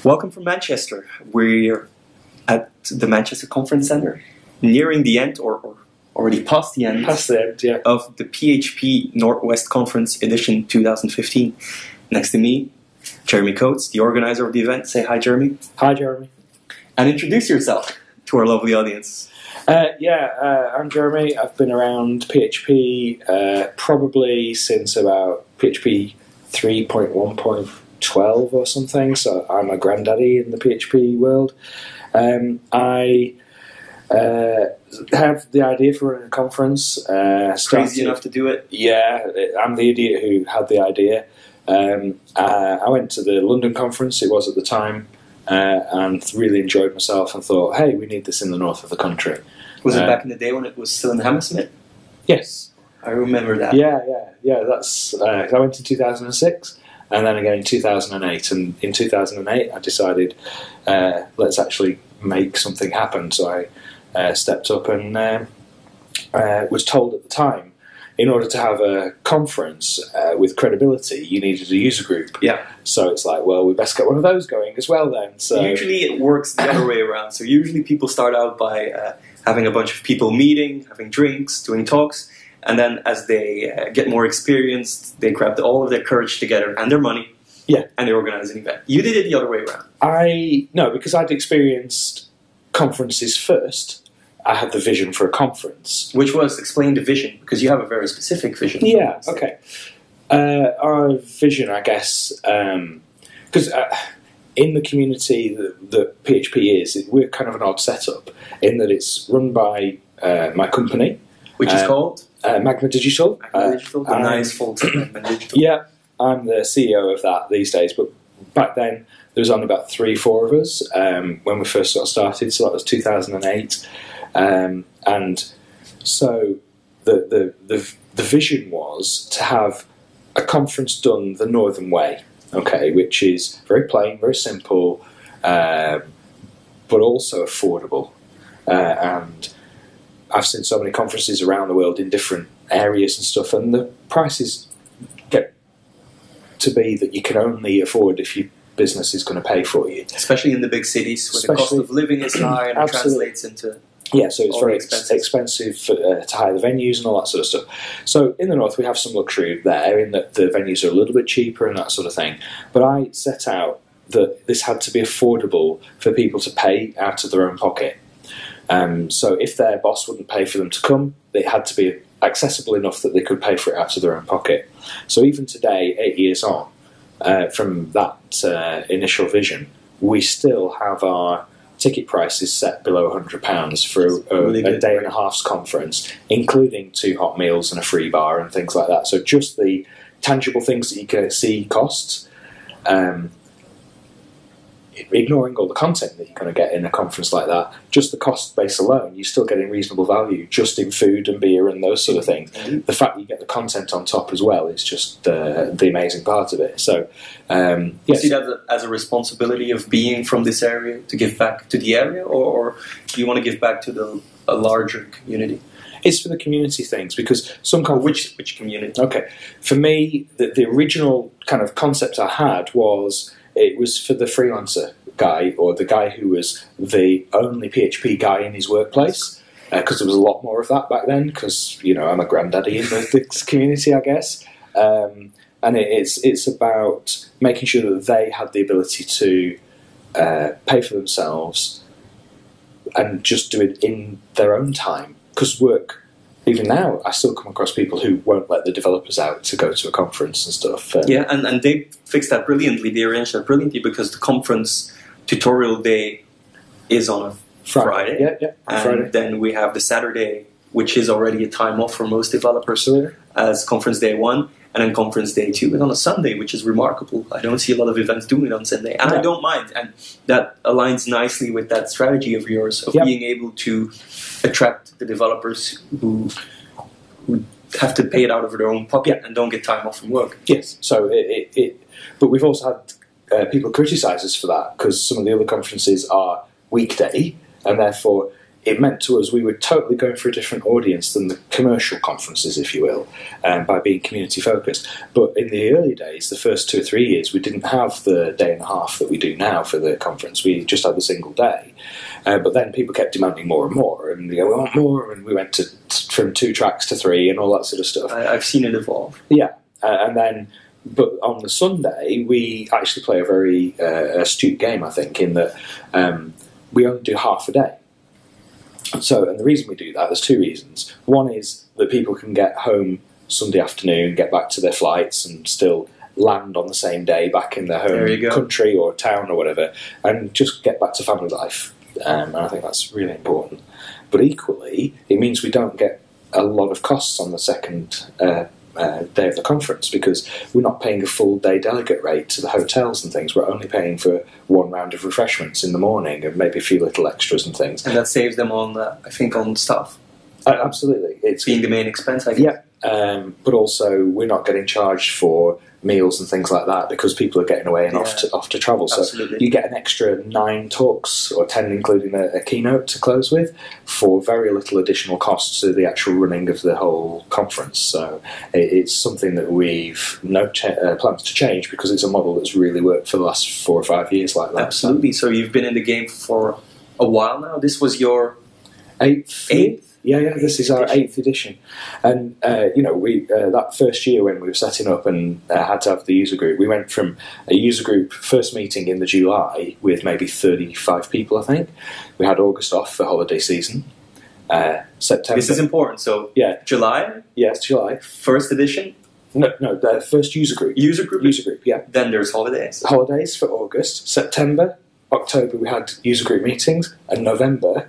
Welcome from Manchester. We're at the Manchester Conference Centre, nearing the end, or already past the end, Yeah. of the PHP North West Conference edition 2015. Next to me, Jeremy Coates, the organizer of the event. Say hi, Jeremy. Hi, Jeremy. And introduce yourself to our lovely audience. I'm Jeremy. I've been around PHP probably since about PHP 3.1.12 or something, so I'm a granddaddy in the PHP world. I have the idea for running a conference. Crazy enough to do it? Yeah, I'm the idiot who had the idea. I went to the London conference, it was at the time, and really enjoyed myself and thought, hey, we need this in the north of the country. Was it back in the day when it was still in Hammersmith? Yes. I remember that. Yeah. That's I went in 2006, and then again in 2008. And in 2008, I decided let's actually make something happen. So I stepped up and was told at the time, in order to have a conference with credibility, you needed a user group. Yeah. So it's like, well, we best get one of those going as well then. So usually it works the other way around. So usually people start out by having a bunch of people meeting, having drinks, doing talks, and then as they get more experienced, they grab all of their courage together and their money, and they organize an event. You did it the other way around. No, because I'd experienced conferences first. I had the vision for a conference. Which was, explain the vision, because you have a very specific vision. Yeah, okay. Our vision, I guess, because in the community that PHP is, we're kind of an odd setup in that it's run by my company. Which is called? Magma Digital. The nice full Magma Digital. Yeah, I'm the CEO of that these days, but back then there was only about 3-4 of us when we first got started, so that was 2008. And so the vision was to have a conference done the Northern way, okay, which is very plain, very simple, but also affordable. And I've seen so many conferences around the world in different areas and stuff, and the prices get to be that you can only afford if your business is going to pay for you. Especially in the big cities where the cost of living is high and it translates into... Yeah, so it's very expensive to hire the venues and all that sort of stuff. So in the north, we have some luxury there in that the venues are a little bit cheaper and that sort of thing. But I set out that this had to be affordable for people to pay out of their own pocket. So if their boss wouldn't pay for them to come, it had to be accessible enough that they could pay for it out of their own pocket. So even today, 8 years on, from that initial vision, we still have our ticket prices set below £100 for a day and a half's conference, including 2 hot meals and a free bar and things like that. So just the tangible things that you can see costs, ignoring all the content that you're going to get in a conference like that, just the cost base alone, you're still getting reasonable value just in food and beer and those sort of things. Mm-hmm. The fact that you get the content on top as well is just the amazing part of it. So, you see that as a responsibility of being from this area to give back to the area, or do you want to give back to a larger community? It's for the community things, because some which community? Okay, for me, the original kind of concept I had was, it was for the freelancer guy, or the guy who was the only PHP guy in his workplace, because there was a lot more of that back then, because, you know, I'm a granddaddy in this community, I guess. And it's about making sure that they had the ability to pay for themselves and just do it in their own time. Because work, even now, I still come across people who won't let the developers out to go to a conference and stuff. Yeah, and they fixed that brilliantly. They arranged that brilliantly, because the conference tutorial day is on a Friday. Yeah, and Friday. Then we have the Saturday, which is already a time off for most developers, as conference day 1, and then conference day 2 is on a Sunday, which is remarkable. I don't see a lot of events doing it on Sunday, and I don't mind. And that aligns nicely with that strategy of yours of being able to attract the developers who have to pay it out of their own pocket and don't get time off from work. Yes, so but we've also had people criticise us for that, because some of the other conferences are weekday, and therefore it meant to us we were totally going for a different audience than the commercial conferences, if you will, by being community focused. But in the early days, the first 2 or 3 years, we didn't have the day and a half that we do now for the conference. We just had the single day. But then people kept demanding more and more, and we want more, and we went from 2 tracks to 3 and all that sort of stuff. I've seen it evolve. Yeah, and then, but on the Sunday, we actually play a very astute game, I think, in that we only do half a day. So, and the reason we do that, there's 2 reasons. One is that people can get home Sunday afternoon, get back to their flights, and still land on the same day back in their home country or town or whatever, and just get back to family life. And I think that's really important. But equally, it means we don't get a lot of costs on the second day of the conference, because we're not paying a full day delegate rate to the hotels and things. We're only paying for 1 round of refreshments in the morning and maybe a few little extras and things. And that saves them on, I think, on staff. Absolutely. It's being the main expense, I guess. Yeah, but also we're not getting charged for meals and things like that because people are getting away and off to travel. Absolutely. So you get an extra 9 talks, or 10 including a keynote to close with, for very little additional cost to the actual running of the whole conference. So it's something that we've no plans to change, because it's a model that's really worked for the last 4 or 5 years like that. Absolutely. So you've been in the game for a while now. This was your 8th? Yeah, this is our 8th edition. And, we that first year when we were setting up and had to have the user group, we went from a user group first meeting in the July with maybe 35 people, I think. We had August off for holiday season. September. This is important. So, July? Yes, July. First edition? No, the first user group. User group, yeah. Then there's holidays. Holidays for August. September, October, we had user group meetings. And November,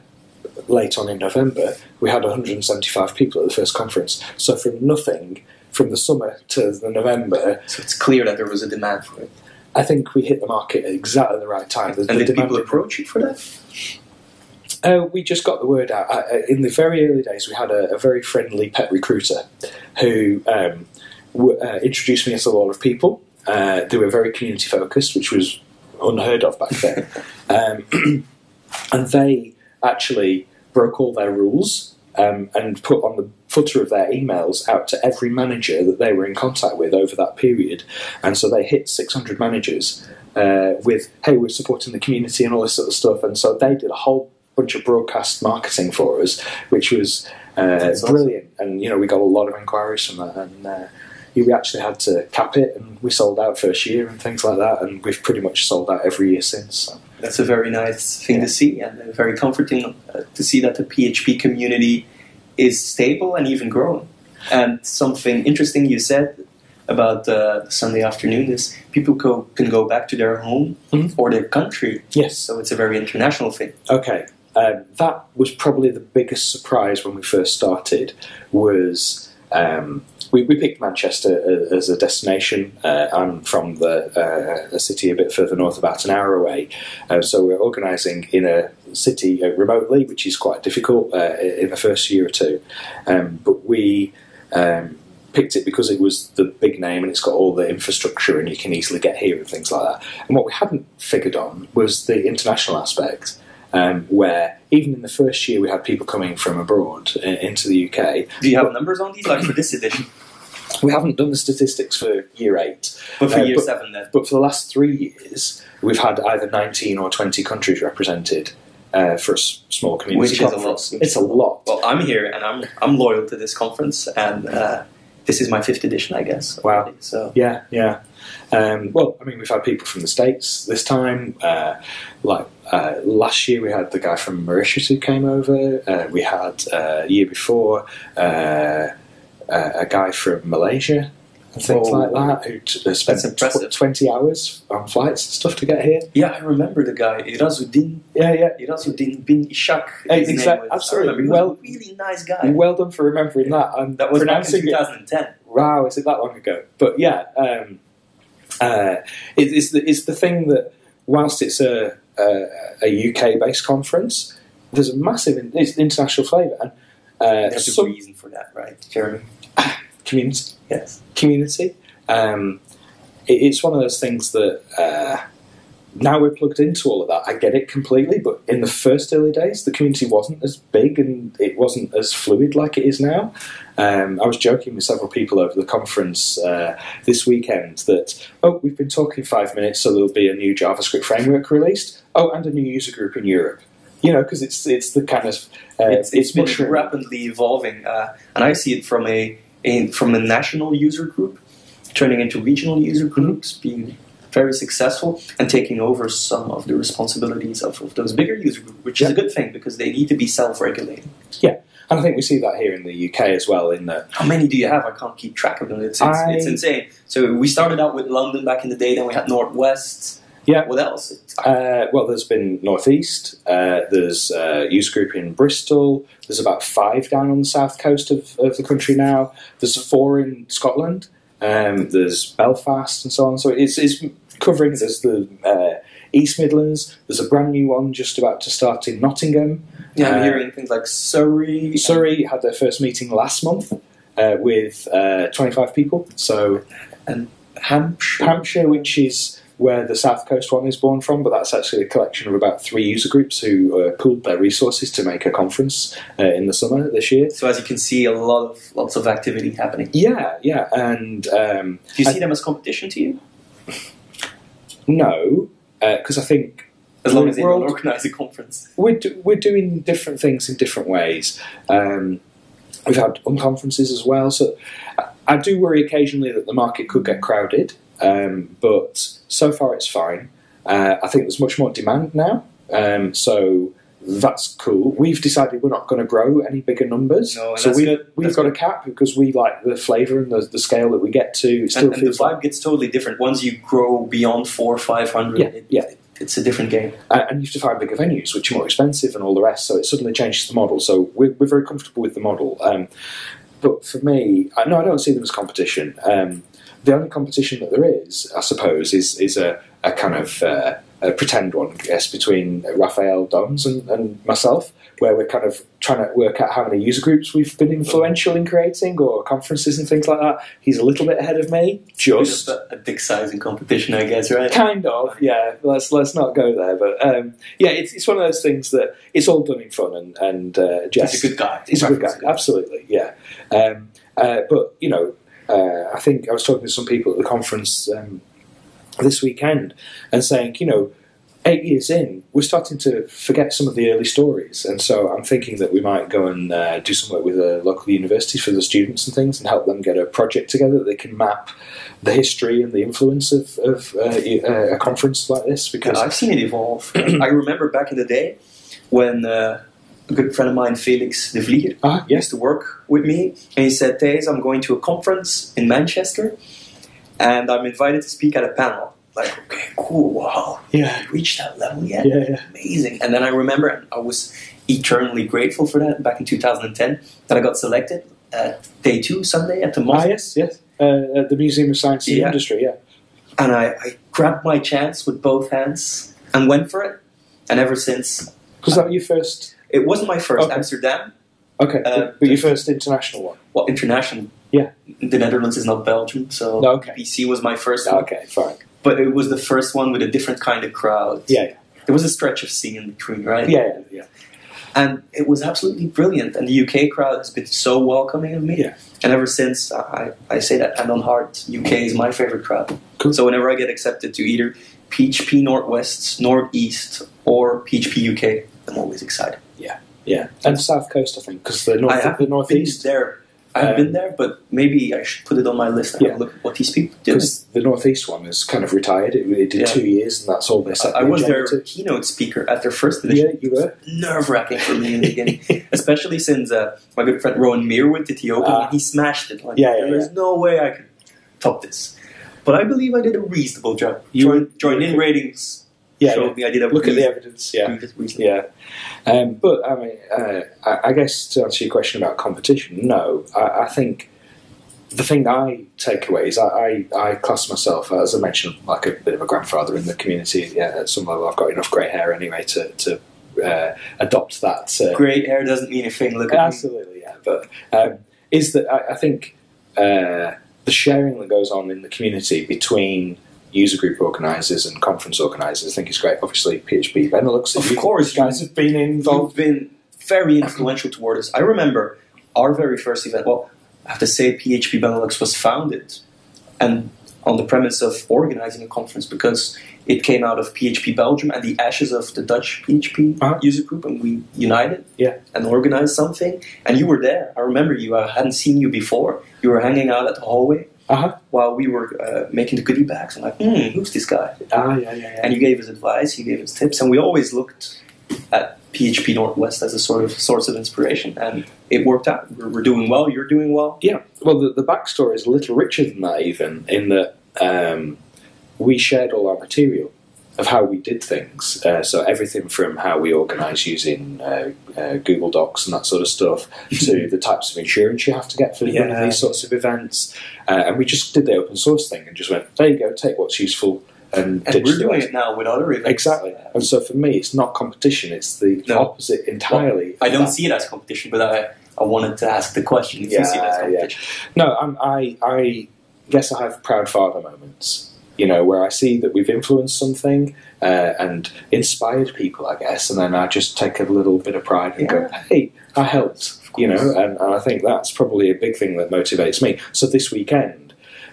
late on in November, we had 175 people at the first conference. So from nothing, from the summer to the November... So it's clear that there was a demand for it. I think we hit the market at exactly the right time. And did people approach you for that? We just got the word out. In the very early days, we had a very friendly pet recruiter who introduced me to a lot of people. They were very community focused, which was unheard of back then. And they actually broke all their rules and put on the footer of their emails out to every manager that they were in contact with over that period. And so they hit 600 managers with, hey, we're supporting the community and all this sort of stuff. And so they did a whole bunch of broadcast marketing for us, which was brilliant. And, we got a lot of inquiries from that. And we actually had to cap it, and we sold out first year and things like that. And we've pretty much sold out every year since. So. That's a very nice thing to see, and very comforting to see that the PHP community is stable and even growing. And something interesting you said about Sunday afternoon is people can go back to their home or their country. Yes. So it's a very international thing. Okay. That was probably the biggest surprise when we first started, was... We picked Manchester as a destination. I'm from a city a bit further north, about an hour away. So we're organising in a city remotely, which is quite difficult in the first year or two. But we picked it because it was the big name and it's got all the infrastructure and you can easily get here and things like that. And what we hadn't figured on was the international aspect. Where even in the first year we had people coming from abroad into the UK. Do you have numbers on these, like for this edition? We haven't done the statistics for year 8. But for year 7 then? But for the last 3 years, we've had either 19 or 20 countries represented for a small community conference. It's a lot. Well, I'm here and I'm loyal to this conference, and this is my 5th edition, I guess. Wow. So. Yeah. We've had people from the States this time. Last year we had the guy from Mauritius who came over. We had, a year before, a guy from Malaysia and things like that, who spent 20 hours on flights and stuff to get here. Yeah, I remember the guy, Irazuddin. Irazuddin bin Ishak. Exactly, absolutely. Well, really nice guy. Well done for remembering that. And that was back in 2010. Wow, is it that long ago? But yeah, it's the thing that whilst it's a UK-based conference, there's a massive international flavour. And there's a reason for that, right, Jeremy? Community. Yes. Community. It's one of those things that now we're plugged into all of that. I get it completely, but in the first early days, the community wasn't as big and it wasn't as fluid like it is now. I was joking with several people over the conference this weekend that, we've been talking 5 minutes, so there'll be a new JavaScript framework released. And a new user group in Europe. Because it's the kind of it's been rapidly evolving, and I see it from a national user group turning into regional user groups, being very successful and taking over some of the responsibilities of those bigger user groups, which is a good thing because they need to be self-regulating. Yeah, and I think we see that here in the UK as well. In that, how many do you have? I can't keep track of them. It's insane. So we started out with London back in the day, then we had Northwest. Yeah. What else? Well, there's been Northeast. There's a user group in Bristol. There's about 5 down on the south coast of the country now. There's 4 in Scotland. There's Belfast and so on. So it's covering. There's the East Midlands. There's a brand new one just about to start in Nottingham. Yeah, I'm hearing things like Surrey. Surrey had their first meeting last month with 25 people. So, and Hampshire, which is where the South Coast one is born from, but that's actually a collection of about 3 user groups who pooled their resources to make a conference in the summer this year. So as you can see, lots of activity happening. Yeah, and do you see them as competition to you? No, because I think as long as they don't organise a conference, we're doing different things in different ways. We've had unconferences as well, so I do worry occasionally that the market could get crowded. But so far it's fine. I think there's much more demand now, so that's cool. We've decided we're not going to grow any bigger numbers, so we've got a cap because we like the flavour and the scale that we get to. It still and the vibe gets totally different once you grow beyond 400 or 500. It's a different game, and you have to find bigger venues, which are more expensive and all the rest. So it suddenly changes the model. So we're very comfortable with the model. But for me, I don't see them as competition. The only competition that there is, I suppose, is a kind of a pretend one, I guess, between Raphael Doms and myself, where we're kind of trying to work out how many user groups we've been influential in creating, or conferences and things like that. He's a little bit ahead of me, just a dick sizing competition, I guess, right? Kind of, yeah. Let's not go there, but it's one of those things that it's all done in fun and Jess, he's a good guy. He's a good guy, absolutely, yeah. But I think I was talking to some people at the conference this weekend and saying, 8 years in, we're starting to forget some of the early stories. And so I'm thinking that we might go and do some work with a local university for the students and things and help them get a project together that they can map the history and the influence of a conference like this. Because I've seen it evolve. I remember back in the day when a good friend of mine, Felix de Vlieger, used to work with me, and he said, Thijs, I'm going to a conference in Manchester, and I'm invited to speak at a panel. Like, okay, cool, wow. Yeah. You reached that level yet? Yeah. Amazing. And then I remember, and I was eternally grateful for that back in 2010, that I got selected at day 2, Sunday, at the mosque. Yes. At the Museum of Science and Industry, yeah. And I grabbed my chance with both hands and went for it. And ever since... Was that your first... It wasn't my first, Amsterdam. Okay, but your first international one? Well, international. Yeah. The Netherlands is not Belgium, so BC was my first one. Okay, fine. But it was the first one with a different kind of crowd. Yeah. There was a stretch of sea in between, right? Yeah. And it was absolutely brilliant. And the UK crowd has been so welcoming of me. Yeah. And ever since, I say that hand on heart, UK is my favorite crowd. Cool. So whenever I get accepted to either PHP North West, Northeast, or PHP UK, I'm always excited. Yeah. And South Coast, I think, because the Northeast. I've been there, but maybe I should put it on my list and have a look at what these people do. Because the Northeast one is kind of retired. It did 2 years, and that's all they said. I was their keynote speaker at their first edition. Yeah, you were. Nerve-wracking for me in the beginning, especially since my good friend Rowan Meerwood did the opening, and he smashed it. There's no way I could top this. But I believe I did a reasonable job. Join-in ratings showed me I did a look at the evidence. But I mean, I guess to answer your question about competition, no. I think the thing that I take away is I class myself, as I mentioned, like a bit of a grandfather in the community. Yeah, at some level, I've got enough grey hair anyway to adopt that. Grey hair doesn't mean a thing. Look at absolutely, yeah. But is that I think the sharing that goes on in the community between user group organisers and conference organisers. I think it's great. Obviously, PHP Benelux. Of course, you guys have been involved. You've been very influential toward us. I remember our very first event. Well, I have to say, PHP Benelux was founded and on the premise of organising a conference because it came out of PHP Belgium and the ashes of the Dutch PHP user group, and we united and organised something. And you were there. I remember you. I hadn't seen you before. You were hanging out at the hallway while we were making the goodie bags. I'm like, who's this guy? And you gave us advice, you gave us tips, and we always looked at PHP North West as a sort of source of inspiration, and it worked out. We're doing well, you're doing well. Yeah, well, the backstory is a little richer than that, even, in that we shared all our material of how we did things. So everything from how we organise using Google Docs and that sort of stuff to the types of insurance you have to get for one of these sorts of events. And we just did the open source thing and just went, there you go, take what's useful. And we're doing it now with other events. Exactly. And so for me, it's not competition, it's the opposite entirely. Well, I don't see it as competition, but I wanted to ask the question if you see it as competition. No, I guess I have proud father moments, where I see that we've influenced something and inspired people, I guess, and then I just take a little bit of pride and go, hey, I helped, and I think that's probably a big thing that motivates me. So this weekend,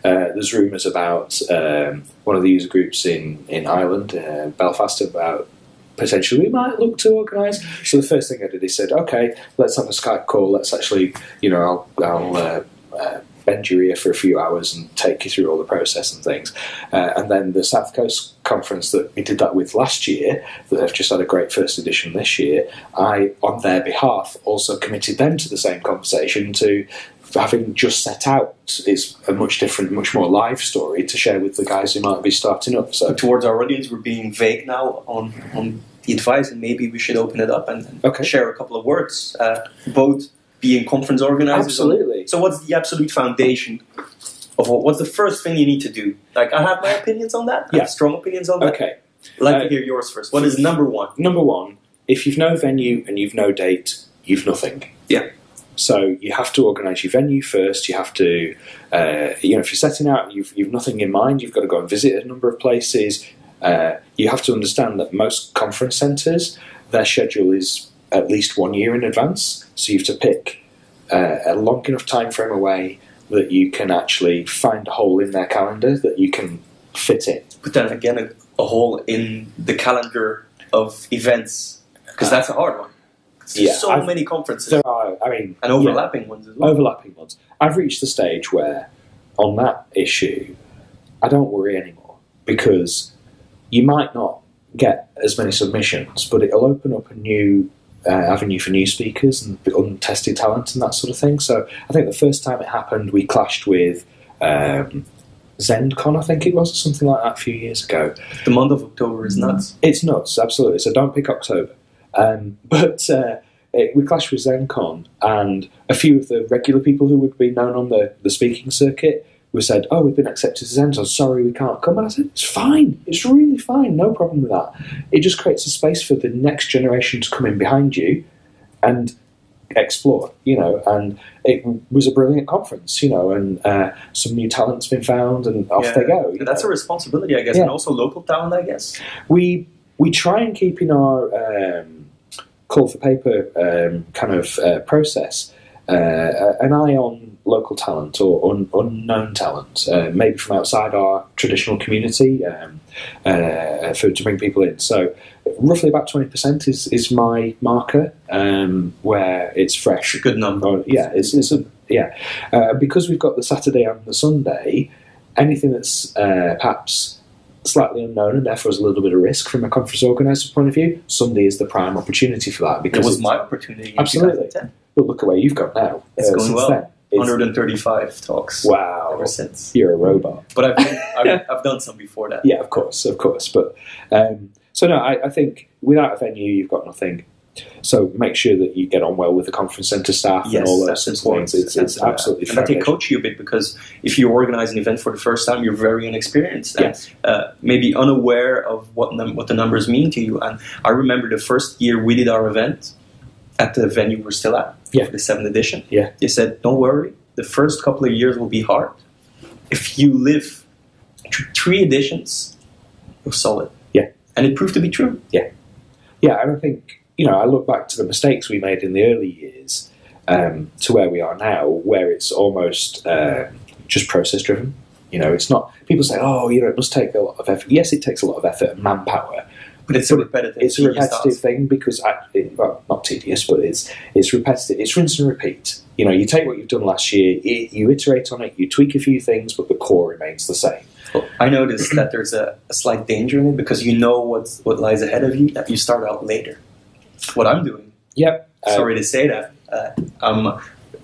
there's rumours about one of the user groups in Ireland, Belfast, about potentially we might look to organise. So the first thing I did is said, okay, let's have a Skype call. Let's actually, I'll bend your ear for a few hours and take you through all the process and things. And then the South Coast conference that we did that with last year, that they've just had a great first edition this year, I, on their behalf, also committed them to the same conversation to having just set out is a much different, much more live story to share with the guys who might be starting up. So towards our audience, we're being vague now on the advice, and maybe we should open it up and share a couple of words, both being conference organizers. Absolutely. So what's the absolute foundation of what's the first thing you need to do? Like, I have my opinions on that. I have strong opinions on that. Okay. I'd like to hear yours first. What is number one? Number one, if you've no venue and you've no date, you've nothing. Yeah. So you have to organise your venue first. You have to, if you're setting out, you've nothing in mind. You've got to go and visit a number of places. You have to understand that most conference centres, their schedule is at least 1 year in advance. So you have to pick a long enough time frame away that you can actually find a hole in their calendar that you can fit in. But then again, a hole in the calendar of events, because that's a hard one. There's so many conferences. There are, and overlapping ones as well. Overlapping ones. I've reached the stage where, on that issue, I don't worry anymore, because you might not get as many submissions, but it'll open up a new avenue for new speakers and untested talent and that sort of thing. So I think the first time it happened, we clashed with ZenCon, I think it was, or something like that a few years ago. The month of October is nuts. It's nuts, absolutely. So don't pick October. But we clashed with ZenCon, and a few of the regular people who would be known on the speaking circuit were said, oh, we've been accepted to ZenCon, sorry we can't come. And I said, it's fine, it's really fine, no problem with that. It just creates a space for the next generation to come in behind you and explore, and it was a brilliant conference, and some new talent's been found, and off they go. That's a responsibility, I guess, and also local talent, I guess. We try and keep in our call for paper process an eye on local talent or unknown talent, maybe from outside our traditional community, to bring people in. So roughly about 20% is my marker, where it's fresh. Good number. Because we've got the Saturday and the Sunday, anything that's perhaps slightly unknown and therefore is a little bit of risk from a conference organiser's point of view, Sunday is the prime opportunity for that. Because it was my opportunity. Absolutely. But look at where you've got now. It's going well. Then. 135 talks. Wow. Ever since. You're a robot. But I've done some before that. Yeah, of course. But so no, I think without a venue, you've got nothing. So make sure that you get on well with the conference centre staff and all those sorts of things. It's absolutely and that they coach you a bit, because if you organise an event for the first time, you're very inexperienced and maybe unaware of what the numbers mean to you. And I remember the first year we did our event at the venue we're still at, for the 7th edition. They said, don't worry, the first couple of years will be hard. If you live 3 editions, it was solid. Yeah. And it proved to be true. Yeah. Yeah, and I think, I look back to the mistakes we made in the early years to where we are now, where it's almost just process-driven. It's not... People say, it must take a lot of effort. Yes, it takes a lot of effort and manpower. But it's a repetitive thing because, not tedious, but it's repetitive. It's rinse and repeat. You take what you've done last year, you iterate on it, you tweak a few things, but the core remains the same. Well, I noticed that there's a slight danger in it because you know what lies ahead of you, that you start out later. What I'm doing. Yep. Sorry to say that.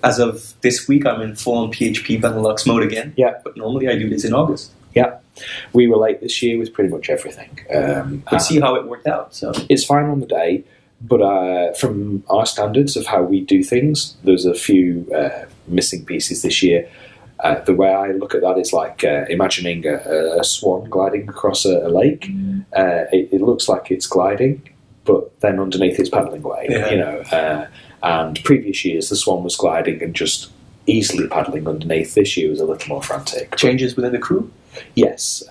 As of this week, I'm in full-on PHP Benelux mode again. Yeah. But normally I do this in August. Yeah. We were late this year with pretty much everything. We'll see how it worked out. So it's fine on the day, but from our standards of how we do things, there's a few missing pieces this year. The way I look at that is like imagining a swan gliding across a lake. It looks like it's gliding, but then underneath it's paddling away. Yeah. And previous years the swan was gliding and just easily paddling underneath. This year was a little more frantic. Changes within the crew? Yes.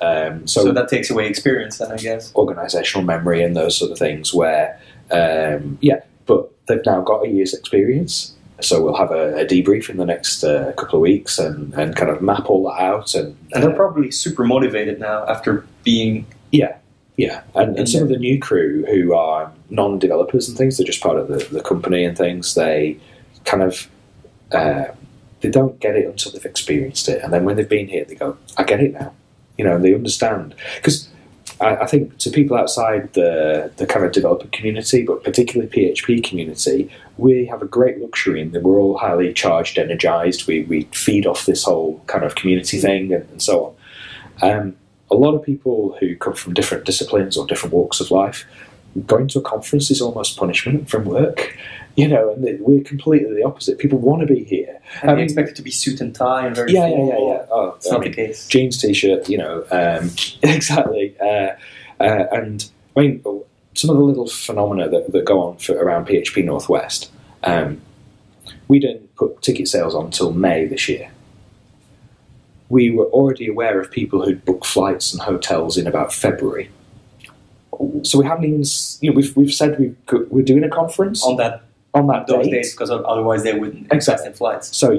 So that takes away experience then, I guess. Organisational memory and those sort of things where, but they've now got a year's experience. So we'll have a debrief in the next couple of weeks and kind of map all that out. And they're probably super motivated now after being... Yeah. And some of the new crew who are non-developers and things, they're just part of the company and things, they kind of... they don't get it until they've experienced it. And then when they've been here, they go, I get it now. And they understand. Because I think to people outside the kind of developer community, but particularly PHP community, we have a great luxury in that we're all highly charged, energized. We feed off this whole kind of community thing and so on. A lot of people who come from different disciplines or different walks of life, going to a conference is almost punishment from work. And we're completely the opposite. People want to be here. And they expect it to be suit and tie and very formal. Yeah. Oh, it's not the case. Jeans, t-shirt, exactly. And I mean, some of the little phenomena that go on around PHP North West, we didn't put ticket sales on until May this year. We were already aware of people who'd booked flights and hotels in about February. So we haven't even, we've said we're doing a conference on those dates, because otherwise they wouldn't invest in flights. So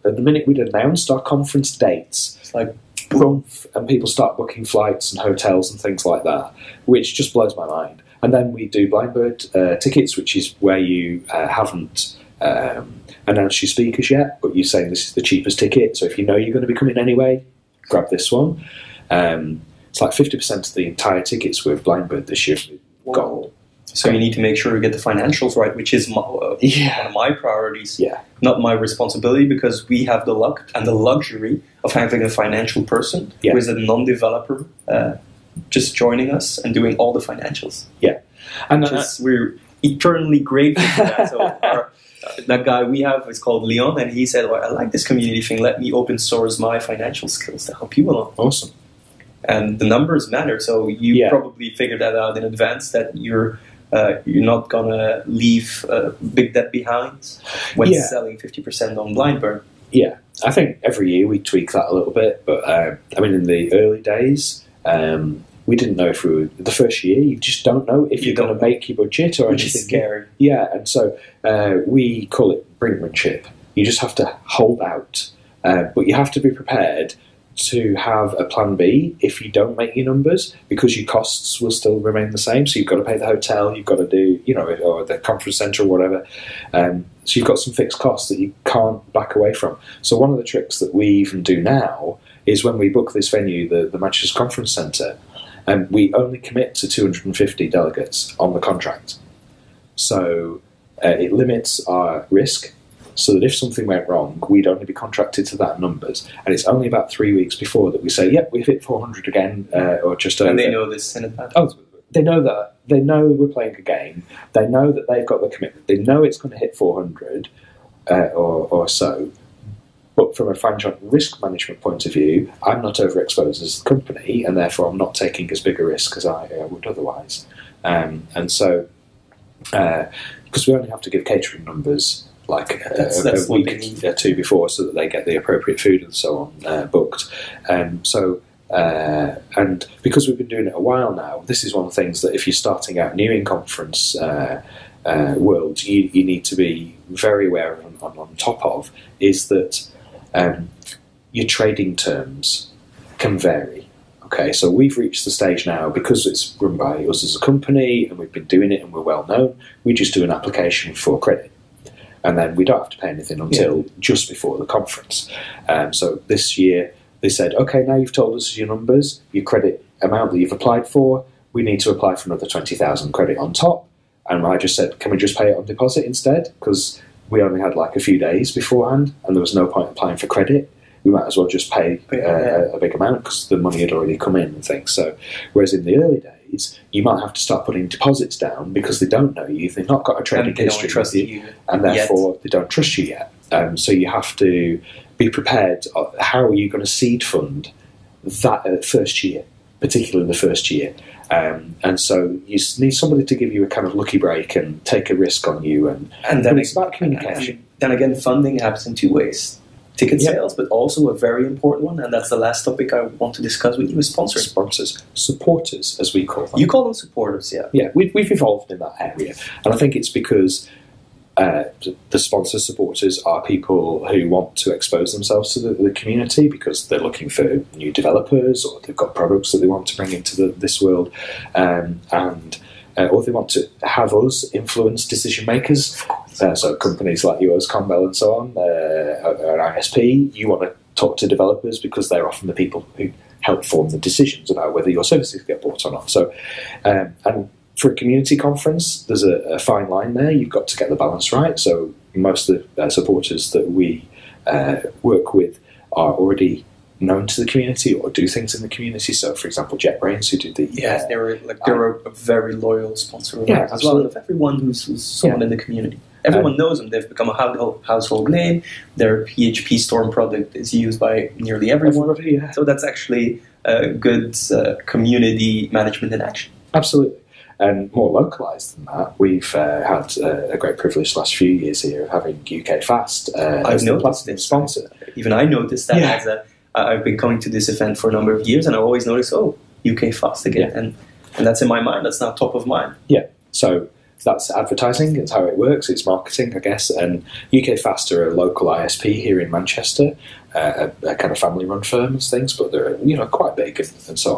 at the minute we'd announced our conference dates, it's like boom, and people start booking flights and hotels and things like that, which just blows my mind. And then we do Blindbird tickets, which is where you haven't announced your speakers yet, but you're saying this is the cheapest ticket. So if you know you're going to be coming anyway, grab this one. It's like 50% of the entire tickets with Blindbird this year. Got. So you need to make sure you get the financials right, which is one of my priorities, not my responsibility, because we have the luck and the luxury of having a financial person who is a non-developer just joining us and doing all the financials. Yeah. And we're eternally grateful for that. So that guy we have is called Leon, and he said, well, I like this community thing. Let me open source my financial skills to help you along. Awesome. And the numbers matter. So you probably figured that out in advance, that you're not going to leave big debt behind when selling 50% on Blindbird. Yeah, I think every year we tweak that a little bit. But I mean, in the early days, we didn't know if we were... The first year, you just don't know if you're going to make your budget or which anything. Is scary. Yeah, and so we call it brinkmanship. You just have to hold out. But you have to be prepared to have a plan B if you don't make your numbers, because your costs will still remain the same. So you've got to pay the hotel, you've got to do, or the conference centre or whatever. So you've got some fixed costs that you can't back away from. So one of the tricks that we even do now is when we book this venue, the Manchester Conference Centre, we only commit to 250 delegates on the contract. So it limits our risk, so that if something went wrong, we'd only be contracted to that numbers. And it's only about 3 weeks before that we say, yep, we've hit 400 again, or just over. And they know this in advance? Oh, they know that. They know we're playing a game. They know that they've got the commitment. They know it's going to hit 400 or so. But from a financial risk management point of view, I'm not overexposed as a company, and therefore I'm not taking as big a risk as I would otherwise. And so, because we only have to give catering numbers like a week or two before, so that they get the appropriate food and so on booked. So And because we've been doing it a while now, this is one of the things that if you're starting out new in conference world, you need to be very aware of and on top of, is that your trading terms can vary. Okay, so we've reached the stage now, because it's run by us as a company and we've been doing it and we're well known, we just do an application for credit. And then we don't have to pay anything until just before the conference. So this year they said, okay, now you've told us your numbers, your credit amount that you've applied for, we need to apply for another 20,000 credit on top. And I just said, can we just pay it on deposit instead? Because we only had like a few days beforehand and there was no point applying for credit. We might as well just pay a big amount because the money had already come in and things. So, whereas in the early days, you might have to start putting deposits down because they don't know you, they've not got a trading history with you, and therefore they don't trust you yet. So you have to be prepared. How are you going to seed fund that first year, particularly the first year? And so you need somebody to give you a kind of lucky break and take a risk on you. And then it's about communication. Then again, funding happens in two ways. Ticket sales, but also a very important one, and that's the last topic I want to discuss with you, is sponsoring. Sponsors. Supporters, as we call them. You call them supporters, yeah. Yeah, we've evolved in that area. And I think it's because the sponsor supporters are people who want to expose themselves to the community because they're looking for new developers, or they've got products that they want to bring into this world, or they want to have us influence decision makers. So companies like yours, Conbell and so on, an ISP, you want to talk to developers because they're often the people who help form the decisions about whether your services get bought or not. So, and for a community conference, there's a fine line there. You've got to get the balance right. So most of the supporters that we work with are already known to the community or do things in the community. So, for example, JetBrains, who do the they're a very loyal sponsor of ours as well, of everyone who's someone in the community. Everyone knows them. They've become a household name. Their PHP Storm product is used by nearly everyone. So that's actually a good community management in action. Absolutely. And more localised than that, we've had a great privilege the last few years here of having UK Fast as the platinum sponsor. Even I noticed that as I've been coming to this event for a number of years, and I always notice, UK Fast again. And that's in my mind. That's now top of mind. Yeah. So that's advertising. It's how it works. It's marketing, I guess. And UK Fast are a local ISP here in Manchester, a kind of family-run firm and things, but they're quite big and so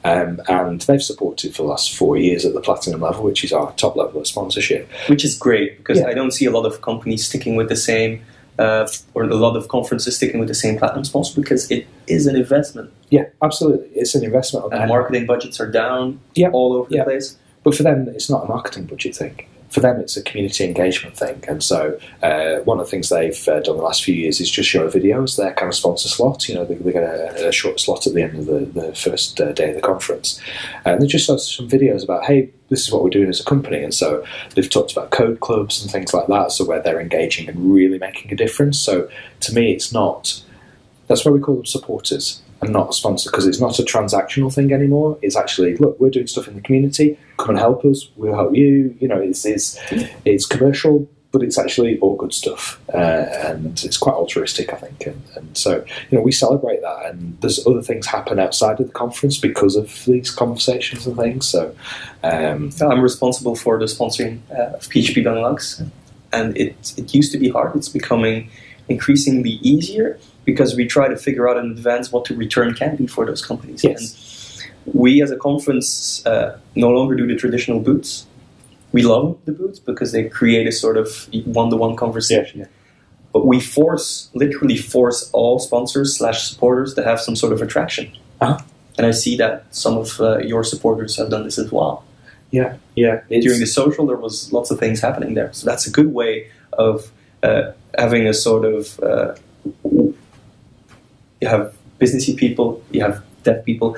on. And they've supported for the last 4 years at the platinum level, which is our top level of sponsorship. Which is great because I don't see a lot of companies sticking with the same, or a lot of conferences sticking with the same platinum sponsor, because it is an investment. Yeah, absolutely. It's an investment. And marketing budgets are down all over the place. But for them, it's not a marketing budget thing. For them, it's a community engagement thing. And so one of the things they've done the last few years is just show videos, their kind of sponsor slot. They get a short slot at the end of the first day of the conference. And they just show some videos about, hey, this is what we're doing as a company. And so they've talked about code clubs and things like that, so where they're engaging and really making a difference. So to me, it's not... That's why we call them supporters and not a sponsor, because it's not a transactional thing anymore. It's actually, look, we're doing stuff in the community, come and help us, we'll help you. It's commercial, but it's actually all good stuff, and it's quite altruistic, I think. And so, we celebrate that, and there's other things happen outside of the conference because of these conversations and things. So, I'm responsible for the sponsoring of PHP Benelux, and it used to be hard. It's becoming increasingly easier, because we try to figure out in advance what the return can be for those companies. Yes. And we as a conference no longer do the traditional booths. We love the booths because they create a sort of one-to-one conversation. Yeah. But we literally force all sponsors / supporters to have some sort of attraction. Uh-huh. And I see that some of your supporters have done this as well. Yeah. During the social, there was lots of things happening there. So that's a good way of having a sort of... you have businessy people, you have deaf people,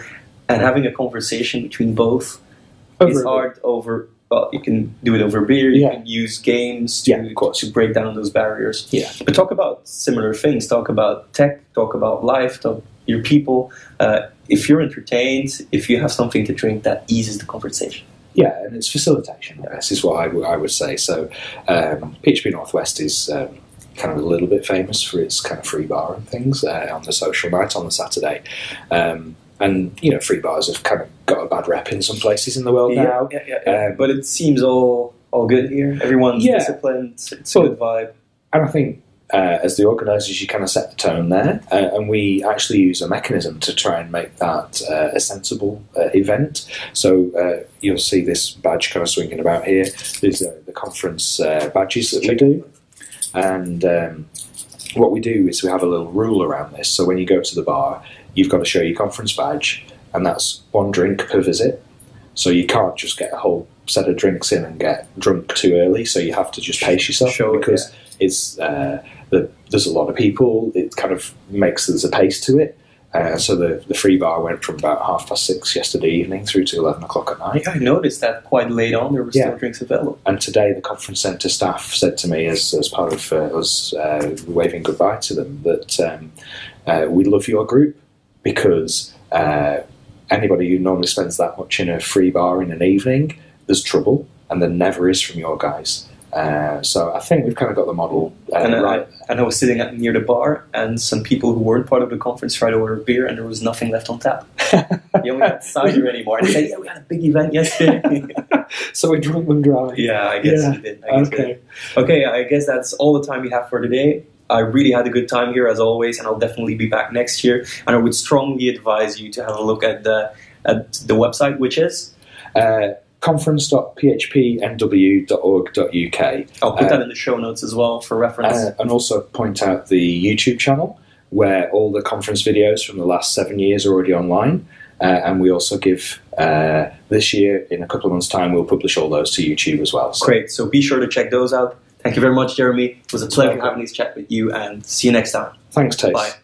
and having a conversation between both is hard over... Well, you can do it over beer, you can use games to break down those barriers. Yeah. But talk about similar things. Talk about tech, talk about life, talk your people. If you're entertained, if you have something to drink, that eases the conversation. Yeah, and it's facilitation, I guess, is what I would say. So PHP North West is... kind of a little bit famous for its kind of free bar and things on the social night on the Saturday. And free bars have kind of got a bad rep in some places in the world now. But it seems all good here. Everyone's disciplined. It's a good vibe. And I think as the organisers, you kind of set the tone there, and we actually use a mechanism to try and make that a sensible event. So you'll see this badge kind of swinging about here. These are the conference badges that we do. And what we do is we have a little rule around this. So when you go to the bar, you've got to show your conference badge, and that's 1 drink per visit. So you can't just get a whole set of drinks in and get drunk too early. So you have to just pace yourself because it's there's a lot of people. It kind of there's a pace to it. So the free bar went from about 6:30 yesterday evening through to 11 o'clock at night. Yeah, I noticed that quite late on there were still drinks available. And today the conference centre staff said to me as part of us waving goodbye to them that we love your group because anybody who normally spends that much in a free bar in an evening, there's trouble, and there never is from your guys. So I think we've kind of got the model right. And I was sitting near the bar, and some people who weren't part of the conference tried to order beer, and there was nothing left on tap. We had cider anymore. And they said, we had a big event yesterday. So we drunk them dry. Yeah, I guess we did. Okay, I guess that's all the time we have for today. I really had a good time here, as always, and I'll definitely be back next year. And I would strongly advise you to have a look at the website, which is... conference.phpnw.org.uk. I'll put that in the show notes as well for reference. And also point out the YouTube channel where all the conference videos from the last 7 years are already online. And we also give, this year, in a couple of months' time, we'll publish all those to YouTube as well. So. Great. So be sure to check those out. Thank you very much, Jeremy. It was a pleasure having this chat with you, and see you next time. Thanks, Tace. Bye.